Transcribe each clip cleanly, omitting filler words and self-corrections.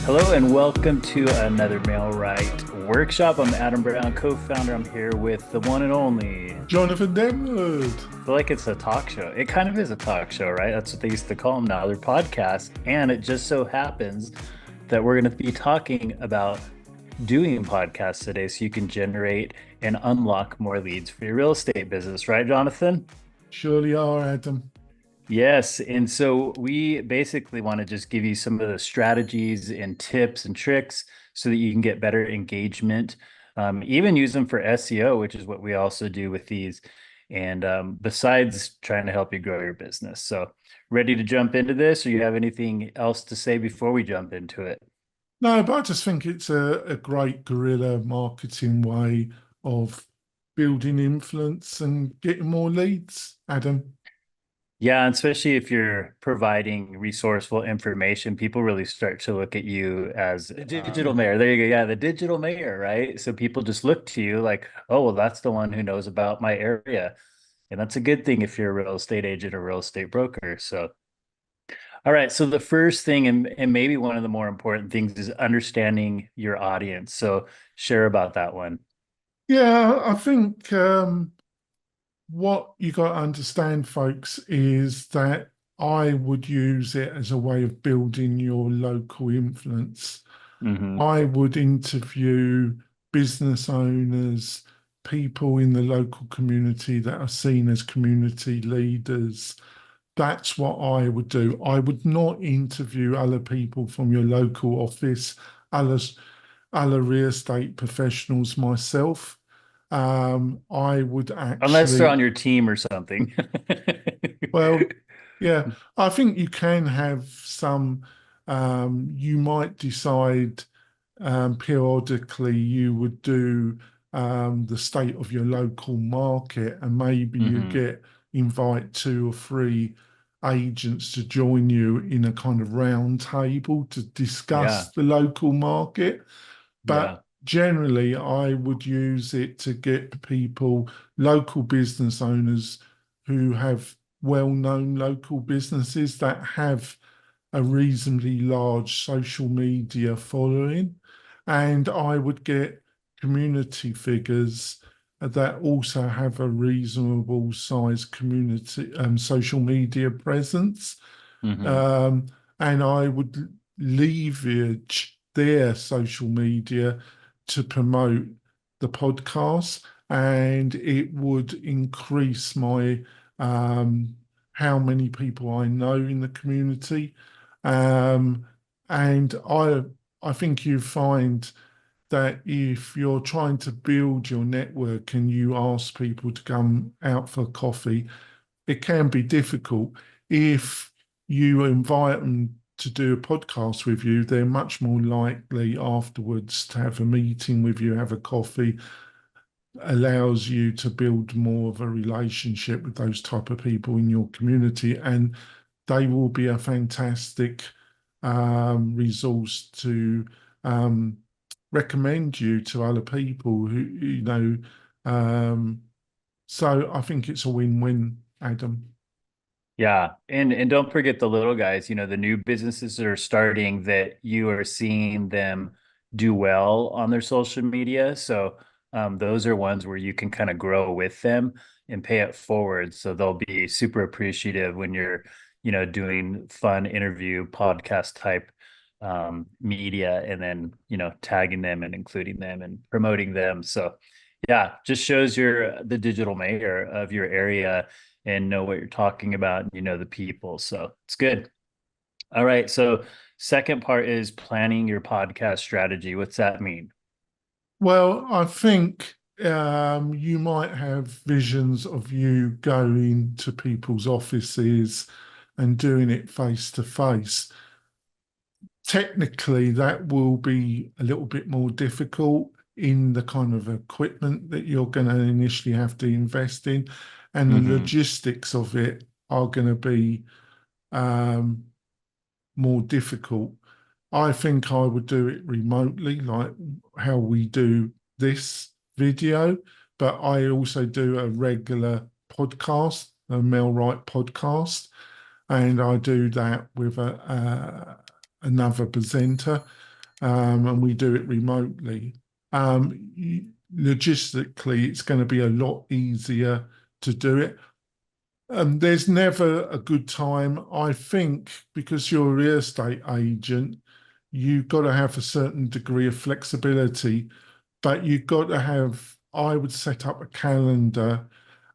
Hello and welcome to another Mailwright workshop. I'm Adam Brown, co-founder. I'm here with the one and only. Jonathan Denwood. I feel like it's a talk show. It kind of is a talk show, right? That's what they used to call them now. They're podcasts. And it just so happens that we're going to be talking about doing podcasts today so you can generate and unlock more leads for your real estate business, right, Jonathan? Surely are, Adam. Yes. And so we basically want to just give you some of the strategies and tips and tricks so that you can get better engagement. Even use them for SEO, which is what we also do with these. And besides trying to help you grow your business. So, ready to jump into this, or you have anything else to say before we jump into it? No, but I just think it's a great guerrilla marketing way of building influence and getting more leads, Adam. Yeah, and especially if you're providing resourceful information, people really start to look at you as a digital mayor. There you go. Yeah, the digital mayor, right? So people just look to you like, oh, well, that's the one who knows about my area. And that's a good thing if you're a real estate agent or real estate broker. So, all right. So the first thing, and maybe one of the more important things is understanding your audience. So share about that one. Yeah, I think what you got to understand, folks, is that I would use it as a way of building your local influence. Hmm. I would interview business owners, people in the local community that are seen as community leaders. That's what I would do. I would not interview other people from your local office, other, other real estate professionals myself. I would Unless they're actually, on your team or something. well, yeah, I think you can have some, you might decide periodically you would do the state of your local market, and maybe you Hmm. get invite two or three agents to join you in a kind of round table to Yeah. discuss the local market. Yeah. But generally, I would use it to get people, local business owners who have well-known local businesses that have a reasonably large social media following. And I would get community figures that also have a reasonable size community social media presence. Hmm. Um, and I would leverage their social media to promote the podcast, and it would increase my um, how many people I know in the community. Um, and I think you find that if you're trying to build your network and you ask people to come out for coffee, it can be difficult. If you invite them to do a podcast with you, they're much more likely afterwards to have a meeting with you, have a coffee, allows you to build more of a relationship with those type of people in your community, and they will be a fantastic resource to um, recommend you to other people who Um, so I think it's a win-win, Adam. Yeah. And don't forget the little guys, the new businesses that are starting that you are seeing them do well on their social media. So those are ones where you can kind of grow with them and pay it forward. So they'll be super appreciative when you're, doing fun interview podcast type media and then, tagging them and including them and promoting them. So yeah, just shows you're the digital mayor of your area and know what you're talking about and you know the people. So it's good. All right. So second part is planning your podcast strategy. What's that mean? Well, I think you might have visions of you going to people's offices and doing it face to face. Technically, that will be a little bit more difficult in the kind of equipment that you're going to initially have to invest in, and the Hmm. logistics of it are going to be um, more difficult. I think I would do it remotely, like how we do this video, but I also do a regular podcast, a Mailwright podcast, and I do that with another presenter. and we do it remotely. Logistically, it's going to be a lot easier to do it. There's never a good time. I think because you're a real estate agent, you've got to have a certain degree of flexibility, but you've got to have, I would set up a calendar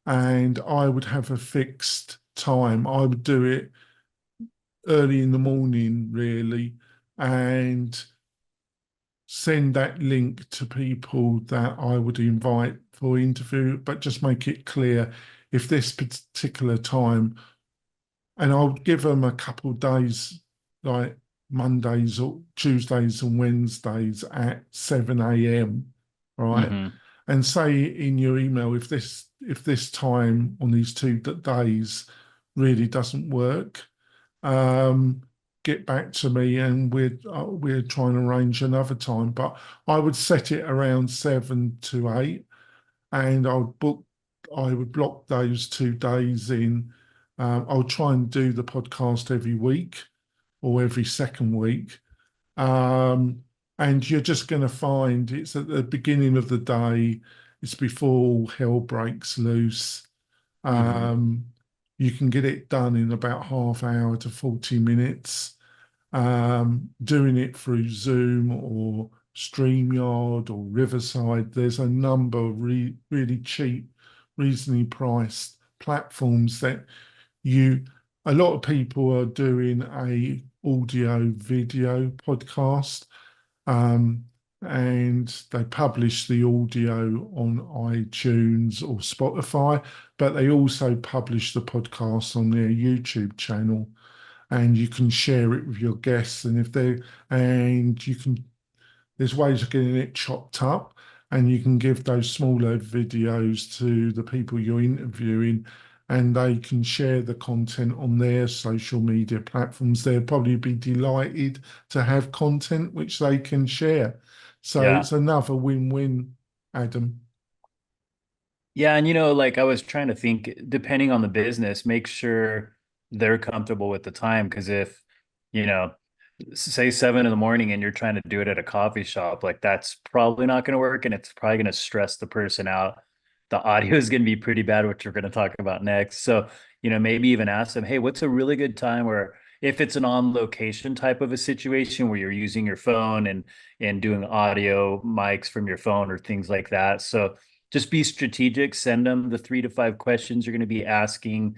and I would have a fixed time. I would do it early in the morning, really, and send that link to people that I would invite for interview, but just make it clear if this particular time, and I'll give them a couple of days, like Mondays or Tuesdays and Wednesdays at 7 a.m. Right. Hmm. And say in your email if this time on these two days really doesn't work, um, get back to me and we're trying to arrange another time. But I would set it around 7 to 8, and I would block those 2 days in. I'll try and do the podcast every week or every second week. Um, and you're just going to find it's at the beginning of the day, it's before all hell breaks loose. Hmm. Um, you can get it done in about half hour to 40 minutes. Doing it through Zoom or StreamYard or Riverside, there's a number of really cheap, reasonably priced platforms that you, a lot of people are doing a audio video podcast, um, and they publish the audio on iTunes or Spotify, but they also publish the podcast on their YouTube channel, and you can share it with your guests. And if they and you can there's ways of getting it chopped up, and you can give those smaller videos to the people you're interviewing, and they can share the content on their social media platforms. They'll probably be delighted to have content which they can share. So Yeah. it's another win-win, Adam. Yeah, and like I was trying to think, depending on the business, make sure they're comfortable with the time. Because if, you know, say 7 in the morning and you're trying to do it at a coffee shop, like that's probably not going to work, and it's probably going to stress the person out. The audio is going to be pretty bad, which we're going to talk about next. So, maybe even ask them, hey, what's a really good time where if it's an on location type of a situation where you're using your phone and doing audio mics from your phone or things like that. So just be strategic, send them the 3 to 5 questions you're going to be asking,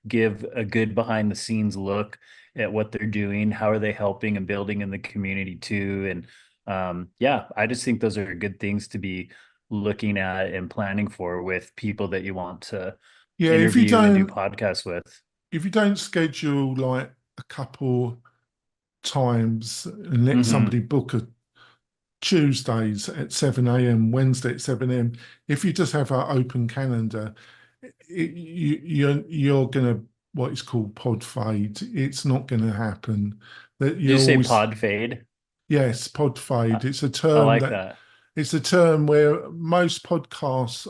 give a good behind the scenes look at what they're doing, how are they helping and building in the community too. And yeah, I just think those are good things to be looking at and planning for with people that you want to Yeah, interview and do podcasts with. if you don't schedule like a couple times and let somebody Hmm. book a Tuesdays at 7 a.m., Wednesday at 7 a.m. If you just have an open calendar, you're going to what is called pod fade. It's not going to happen. That Did you you say always pod fade? Yes, pod I, fade. I like that. It's a term where most podcasts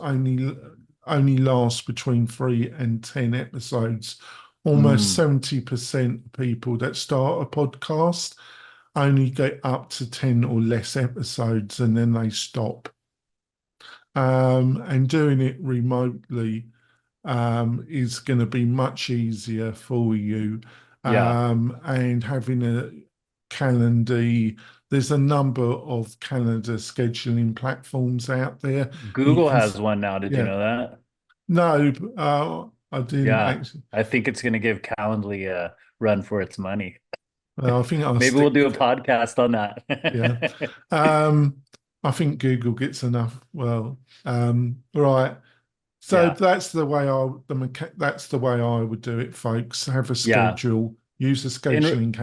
only last between 3 and 10 episodes. Almost Mm, 70% of people that start a podcast only get up to 10 or less episodes and then they stop. And doing it remotely is going to be much easier for you. yeah. And having a calendar, there's a number of calendar scheduling platforms out there. You Google can, has one now. Did you yeah, know that? no, I didn't Yeah. actually. I think it's going to give Calendly a run for its money. I think I'll Maybe we'll stick do a with it. podcast on Yeah. that. Um, I think Google gets enough. Well, right. So Yeah. that's the way I would do it, folks. Have a Yeah. schedule, In, use a scheduling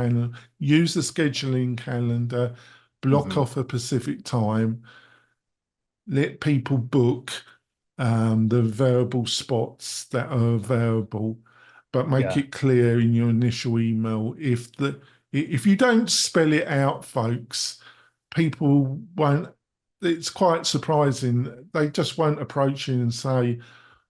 calendar, block mhm. off a specific time, let people book the variable spots that are available, but make Yeah. it clear in your initial email if you don't spell it out, folks, people won't. It's quite surprising. They just won't approach you and say,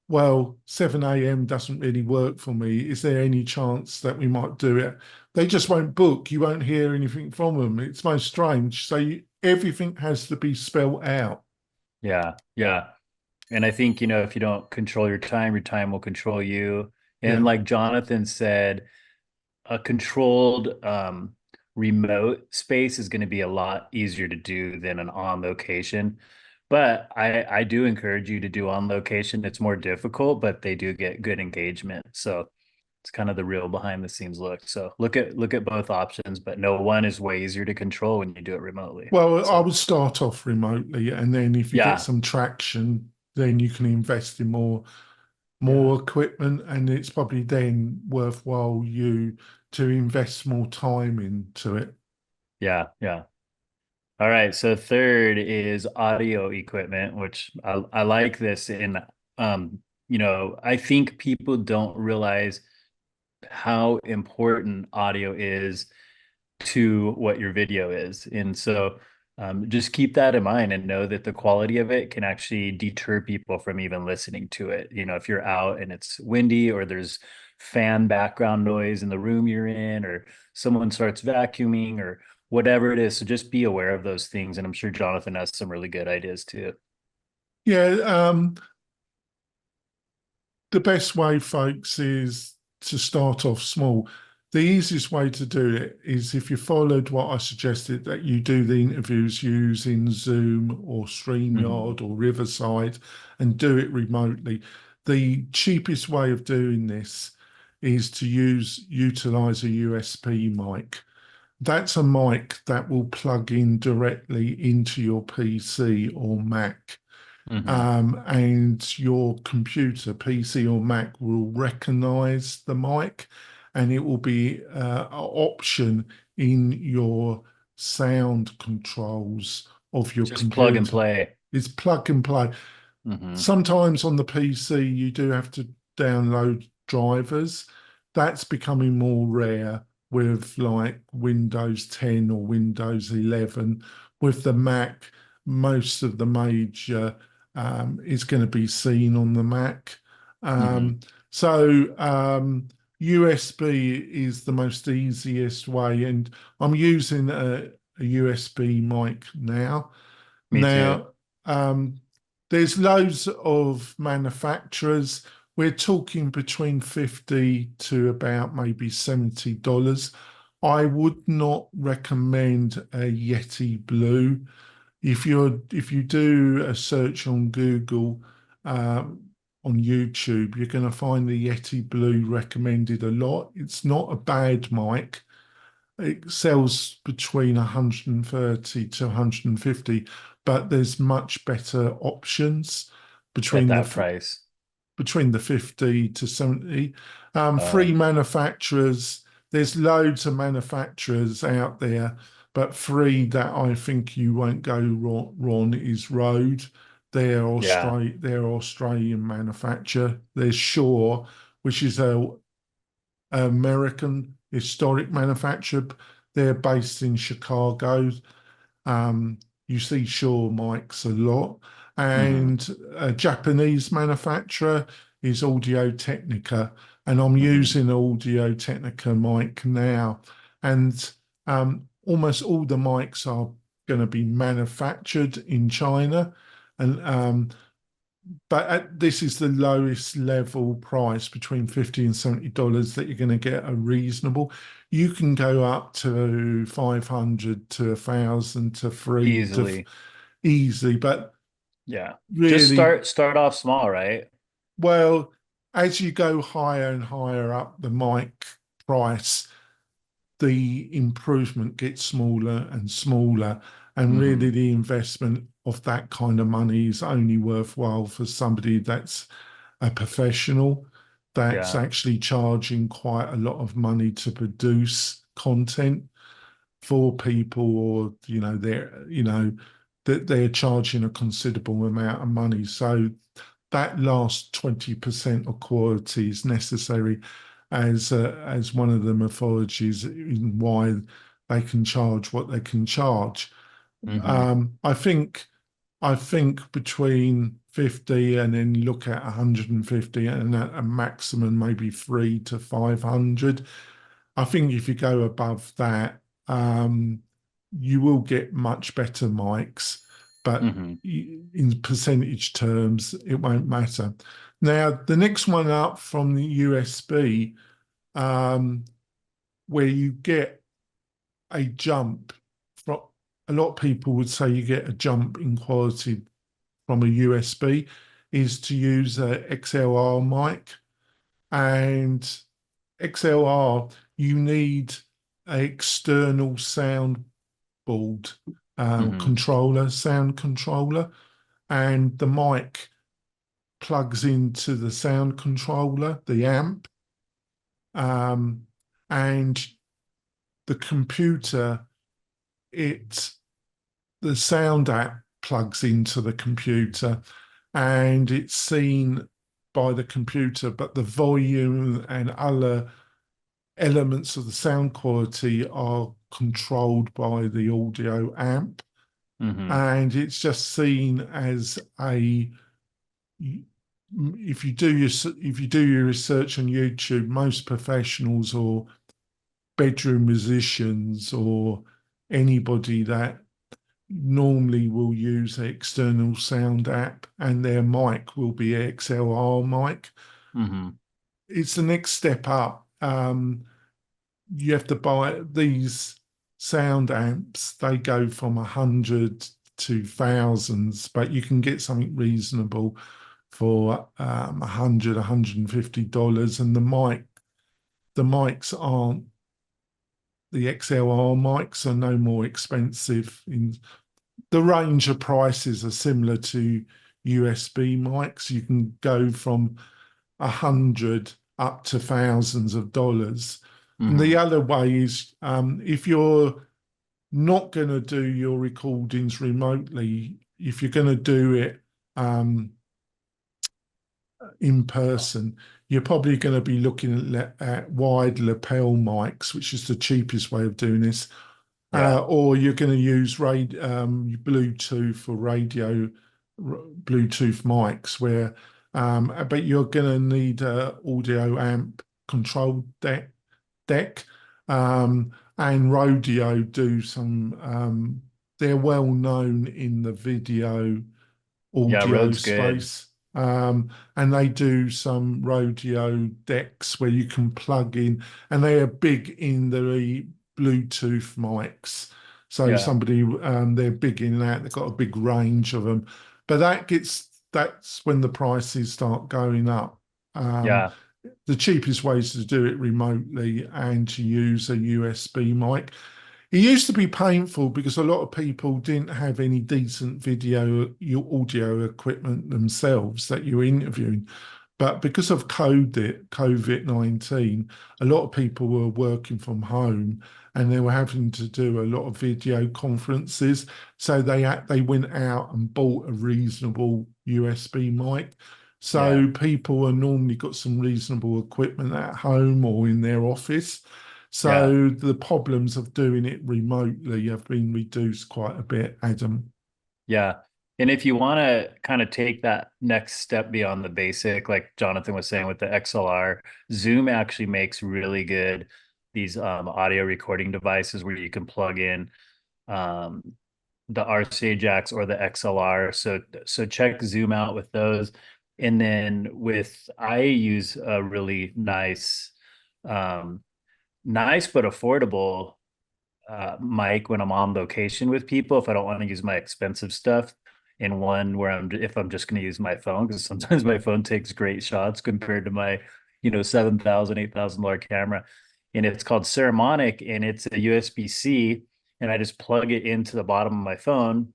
well, 7 a.m. doesn't really work for me. Is there any chance that we might do it? They just won't book. You won't hear anything from them. It's most strange. So everything has to be spelled out. Yeah, yeah. And I think, if you don't control your time will control you. And Yeah. like Jonathan said, a controlled remote space is going to be a lot easier to do than an on location. But I do encourage you to do on location. It's more difficult, but they do get good engagement. So it's kind of the real behind the scenes look. So look at both options, but no one is way easier to control when you do it remotely. Well, I So would start off remotely, and then if you get yeah, some traction, then you can invest in yeah, more equipment, and it's probably then worthwhile you to invest more time into it. yeah. All right. So third is audio equipment, which I like this in I think people don't realize how important audio is to what your video is. And so just keep that in mind and know that the quality of it can actually deter people from even listening to it. If you're out and it's windy or there's fan background noise in the room you're in, or someone starts vacuuming or whatever it is. So just be aware of those things. And I'm sure Jonathan has some really good ideas too. Yeah, the best way, folks, is to start off small. The easiest way to do it is if you followed what I suggested, that you do the interviews using Zoom or Mhm. StreamYard or Riverside and do it remotely. The cheapest way of doing this is to utilize a USB mic. That's a mic that will plug in directly into your PC or Mac, Mhm. and your computer, PC or Mac, will recognize the mic, and it will be an option in your sound controls of your Just plug and computer. play. It's plug and play. Mhm. Sometimes on the PC, you do have to download drivers. That's becoming more rare with like Windows 10 or Windows 11. With the Mac, most of the major is going to be seen on the Mac. Mhm. Um, so USB is the most easiest way, and I'm using a USB mic now. Me too. Now, um, there's loads of manufacturers. We're talking between 50 to about maybe $70. I would not recommend a Yeti Blue. If you do a search on Google, uh, on YouTube, you're going to find the Yeti Blue recommended a lot. It's not a bad mic. It sells between 130 to 150, but there's much better options At between that price. between the 50 to 70. Uh, Free manufacturers, there's loads of manufacturers out there, but three that I think you won't go wrong is Rode. yeah. They're Australian manufacturer. There's Shaw, which is a American historic manufacturer. They're based in Chicago. Um, you see Shaw mics a lot. Mhm. And a Japanese manufacturer is Audio Technica. And I'm Mhm. using Audio Technica mic now. And almost all the mics are going to be manufactured in China. And this is the lowest level price between 50 and $70 that you're going to get a reasonable. You can go up to 500 to 1,000 to three to Easily. easily, but Yeah. Just really, start off small, right? well, as you go higher and higher up the mic price, the improvement gets smaller and smaller. And really, Mhm. the investment of that kind of money is only worthwhile for somebody that's a professional, that's Yeah. actually charging quite a lot of money to produce content for people, or that they're charging a considerable amount of money. So that last 20% of quality is necessary as one of the mythologies in why they can charge what they can charge. Mhm. I think I think between 50 and then look at 150 and at a maximum maybe 3 to 500. I think if you go above that, you will get much better mics, but Hmm. in percentage terms, it won't matter. Now, the next one up from the USB, um, where you get a jump from, a lot of people would say you get a jump in quality from a USB, is to use a XLR mic. And XLR, you need an external sound board Hmm. sound controller, and the mic plugs into the sound controller, the amp, um, and the computer, it the sound app plugs into the computer and it's seen by the computer, but the volume and other elements of the sound quality are controlled by the audio amp. Hmm. And it's just seen as a if you do your research on YouTube, most professionals or bedroom musicians or anybody that normally will use an external sound app and their mic will be XLR mic. Hmm. It's the next step up. You have to buy these sound amps. They go from 100 to thousands, but you can get something reasonable for 100, $150. And the mics aren't the XLR mics are no more expensive in the range of prices are similar to USB mics. You can go from 100 up to thousands of dollars. And the Hmm. other way is if you're not going to do your recordings remotely, if you're going to do it um, in person, you're probably going to be looking at wide lapel mics, which is the cheapest way of doing this, Yeah. or you're going to use Bluetooth or Bluetooth mics but you're going to need a audio amp control deck. And Rodeo do they're well known in the video Yeah. audio Rode's good. space. And they do some rodeo decks where you can plug in, and they are big in the Bluetooth mics. So Yeah. they're big in that. They've got a big range of them, but that's when the prices start going up. Um, Yeah. the cheapest ways to do it remotely and to use a USB mic. It used to be painful because a lot of people didn't have any decent audio equipment themselves that you were interviewing. But because of COVID-19, a lot of people were working from home and they were having to do a lot of video conferences. So they went out and bought a reasonable USB mic. Yeah. So people are normally got some reasonable equipment at home or in their office. Yeah. So the problems of doing it remotely have been reduced quite a bit, Adam. Yeah. And if you want to kind of take that next step beyond the basic, like Jonathan was saying with the XLR, Zoom actually makes really good these audio recording devices where you can plug in um, the RCA jacks or the XLR. So check Zoom out with those. And then I use a really um, nice but affordable mic when I'm on location with people if I don't want to use my expensive stuff, and one where if I'm just going to use my phone because sometimes my phone takes great shots compared to my $7,000 $8,000 camera, and it's called Ceramonic and it's a USB-C, and I just plug it into the bottom of my phone,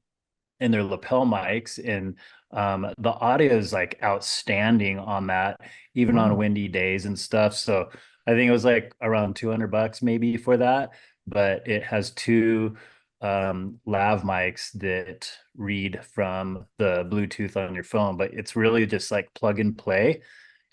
and they're lapel mics, and the audio is like outstanding on that, even on Wow. windy days and stuff. So I think it was like around $200 maybe for that, but it has two lav mics that read from the Bluetooth on your phone, but it's really just like plug and play,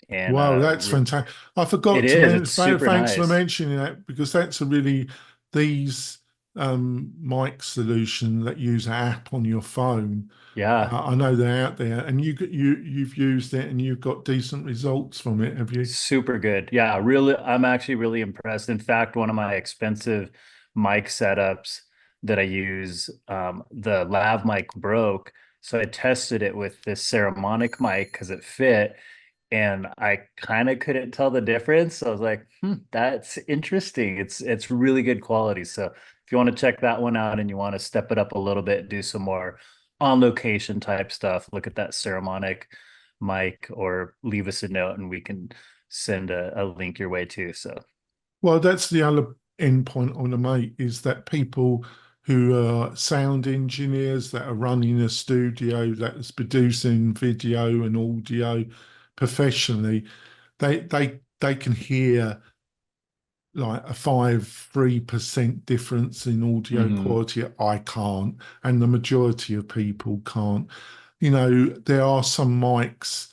and Wow, that's fantastic. I it forgot to is. mention, It's super thanks for nice. mentioning that because that's a really, these mic solution that use an app on your phone. Yeah. I know they're out there, and you've used it and you've got decent results from it, have you? Super good. Yeah, really, I'm actually really impressed. In fact, one of my expensive mic setups that I use, the lav mic broke. So I tested it with this Ceramonic mic because it fit, and I kind of couldn't tell the difference. So I was like, that's interesting. It's really good quality. So if you want to check that one out and you want to step it up a little bit, do some more on location type stuff, look at that Ceramonic mic or leave us a note and we can send a link your way too. So Well, that's the other end point I want to make is that people who are sound engineers that are running a studio that's producing video and audio professionally, they can hear like a 3% difference in audio mhm. quality. I can't, and the majority of people can't. You know, there are some mics.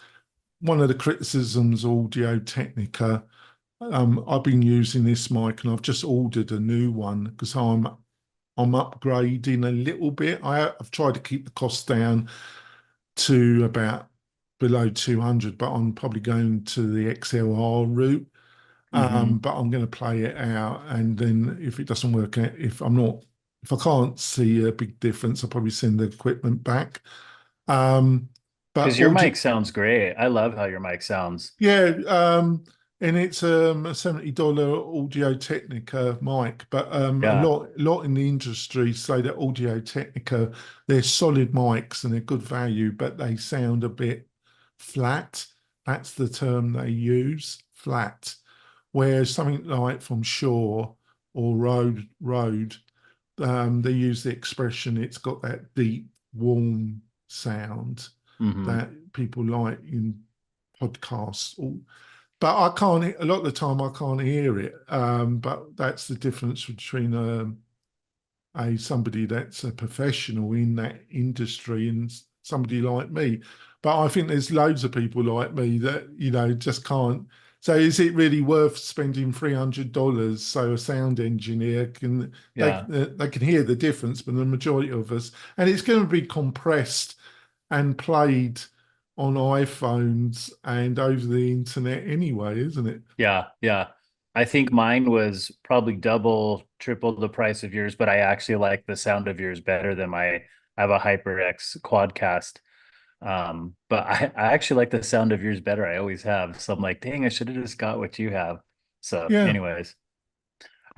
One of the criticisms Audio Technica, I've been using this mic and I've just ordered a new one because I'm upgrading a little bit. I've tried to keep the cost down to about below 200, but I'm probably going to the XLR route. Mhm. But I'm going to play it out, and then if it doesn't work out, if I can't see a big difference, I'll probably send the equipment back. Um, but Because your audio, mic sounds great. I love how your mic sounds. yeah, and it's a $70 Audio Technica mic, but a Yeah. lot in the industry say that Audio Technica, they're solid mics and they're good value, but they sound a bit flat. That's the term they use, flat. Whereas something like from Shaw or Rode, they use the expression it's got that deep, warm sound Hmm. that people like in podcasts. But I can't, a lot of the time I can't hear it. But that's the difference between a somebody that's a professional in that industry and somebody like me. But I think there's loads of people like me that, you know, just can't. So is it really worth spending $300 so a sound engineer can Yeah. they can hear the difference, but the majority of us, and it's going to be compressed and played on iPhones and over the internet anyway, isn't it? Yeah. Yeah. I think mine was probably double, triple the price of yours, but I actually like the sound of yours better than I have a HyperX Quadcast. But I actually like the sound of yours better. I always have. So I'm like, dang, I should have just got what you have. So, Yeah. anyways.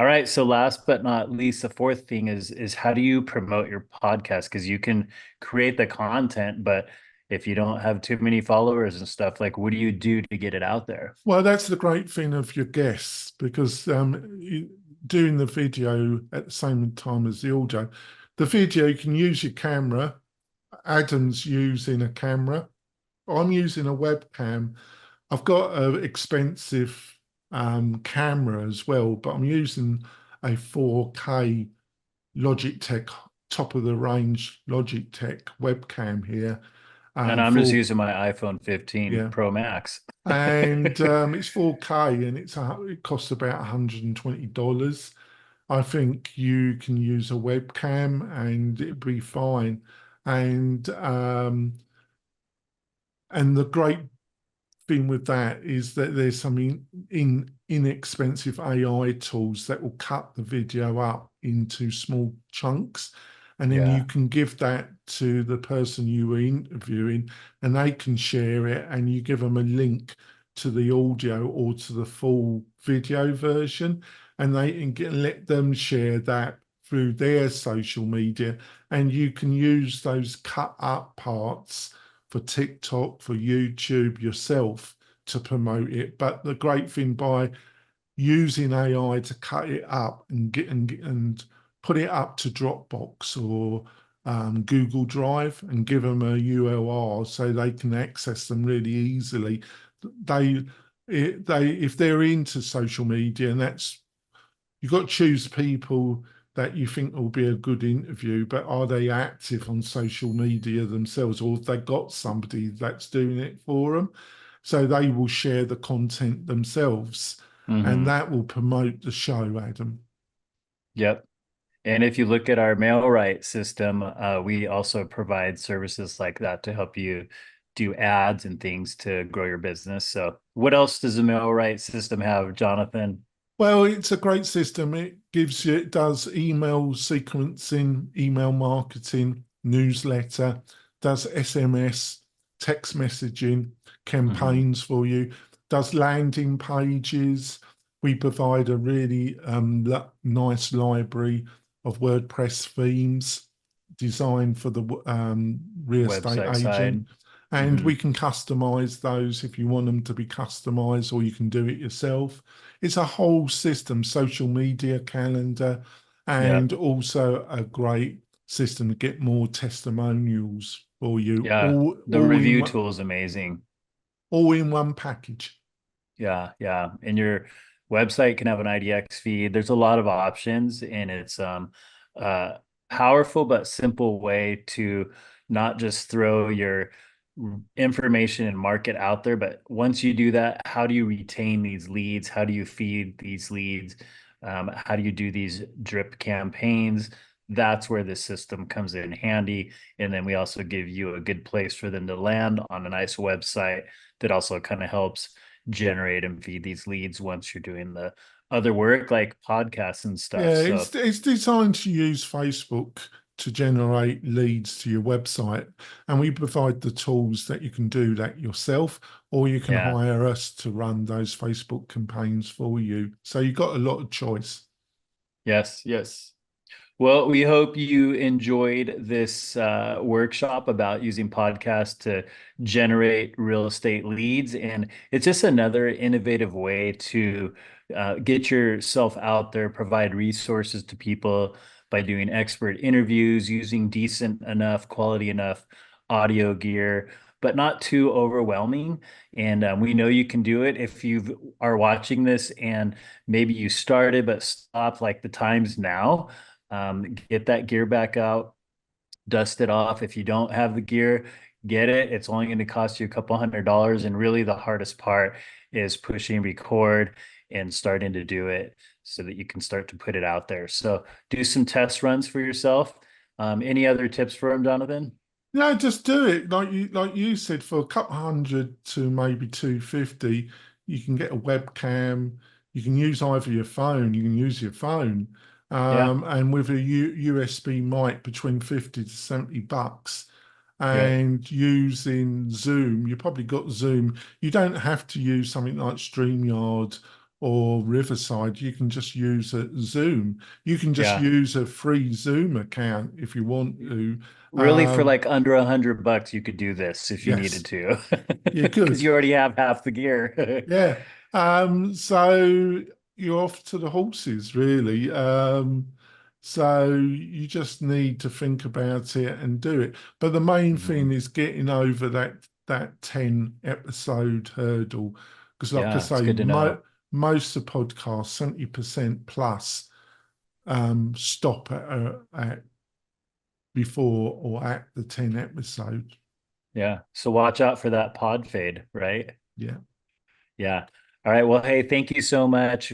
All right. So last but not least, the fourth thing is how do you promote your podcast? Because you can create the content, but if you don't have too many followers and stuff, like what do you do to get it out there? Well, that's the great thing of your guests because doing the video at the same time as the audio, the video you can use your camera. Adam's using a camera. I'm using a webcam. I've got an expensive camera as well, but I'm using a 4K Logitech, top of the range Logitech webcam here. And I'm just For using my iPhone 15 yeah, Pro Max. and it's 4K and it costs about $120. I think you can use a webcam and it'd be fine. And the great thing with that is that there's some inexpensive AI tools that will cut the video up into small chunks. And then you Yeah. can give that to the person you were interviewing and they can share it and you give them a link to the audio or to the full video version and they can let them share that through their social media and you can use those cut up parts for TikTok, for YouTube yourself to promote it. But the great thing by using AI to cut it up and and put it up to Dropbox or Google Drive and give them a URL so they can access them really easily. They they if they're into social media, and that's you've got to choose people that you think will be a good interview, but are they active on social media themselves, or have they got somebody that's doing it for them? So they will share the content themselves, and Hmm. that will promote the show, Adam. Yep. And if you look at our MailRite system, we also provide services like that to help you do ads and things to grow your business. So, what else does the MailRite system have, Jonathan? Well, it's a great system. It does email sequencing, email marketing, newsletter, does SMS, text messaging, Hmm. campaigns for you, does landing pages. We provide a really nice library of WordPress themes designed for the real estate Website agent. side. And Hmm. we can customize those if you want them to be customized, or you can do it yourself. It's a whole system, social media calendar, and Yep. also a great system to get more testimonials for you, Yeah. The review tool is amazing. all in one package. Yeah, yeah. And your website can have an IDX feed. There's a lot of options, and it's uh powerful but simple way to not just throw your information and market out there, but once you do that, how do you retain these leads? How do you feed these leads? How do you do these drip campaigns? That's where the system comes in handy. And then we also give you a good place for them to land on a nice website that also kind of helps generate and feed these leads once you're doing the other work like podcasts and stuff. Yeah, So it's designed to use Facebook to generate leads to your website, and we provide the tools that you can do that yourself, or you can yeah, hire us to run those Facebook campaigns for you. So you've got a lot of choice. yes, yes. Well, we hope you enjoyed this workshop about using podcasts to generate real estate leads. And it's just another innovative way to get yourself out there, provide resources to people by doing expert interviews, using decent enough, quality enough audio gear, but not too overwhelming. And we know you can do it if you are watching this and maybe you started but stopped, like the times now. Get that gear back out, dust it off. If you don't have the gear, get it. It's only going to cost you a couple $100. And really, the hardest part is pushing record and starting to do it so that you can start to put it out there. So do some test runs for yourself. Any other tips for him, Jonathan? No, just do it. Like you said, for a couple hundred to maybe 250, you can get a webcam. You can use either your phone, you can use your phone. Yeah, And with a USB mic between 50 to 70 bucks, yeah, and using Zoom, you probably got Zoom. You don't have to use something like StreamYard or Riverside. You can just use a Zoom. You can just yeah. use a free Zoom account if you want to. Really, for Um, like under $100, you could do this if you needed yes, to, you're because good. you already have half the gear. Yeah. So you're off to the horses, really. So you just need to think about it and do it. But the main thing Mhm. is getting over that 10 episode hurdle. Because like I Yeah, it's say, good to know. most of the podcasts, 70% plus, stop at before or at the 10 episode. Yeah. So watch out for that pod fade, right? Yeah. Yeah. All right. Well, hey, thank you so much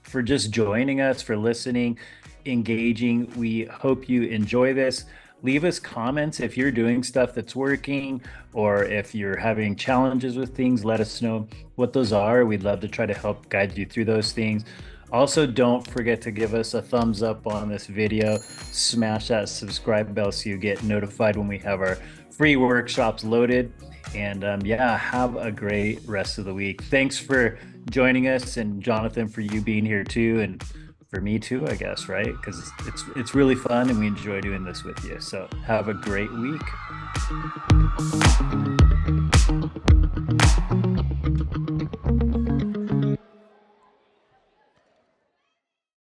for just joining us, for listening, engaging. We hope you enjoy this. Leave us comments if you're doing stuff that's working or if you're having challenges with things. Let us know what those are. We'd love to try to help guide you through those things. Also, don't forget to give us a thumbs up on this video. Smash that subscribe bell so you get notified when we have our free workshops loaded. And yeah, have a great rest of the week. Thanks for joining us, and Jonathan, for you being here too, and for me too, I guess, right? Because it's really fun, and we enjoy doing this with you. So have a great week.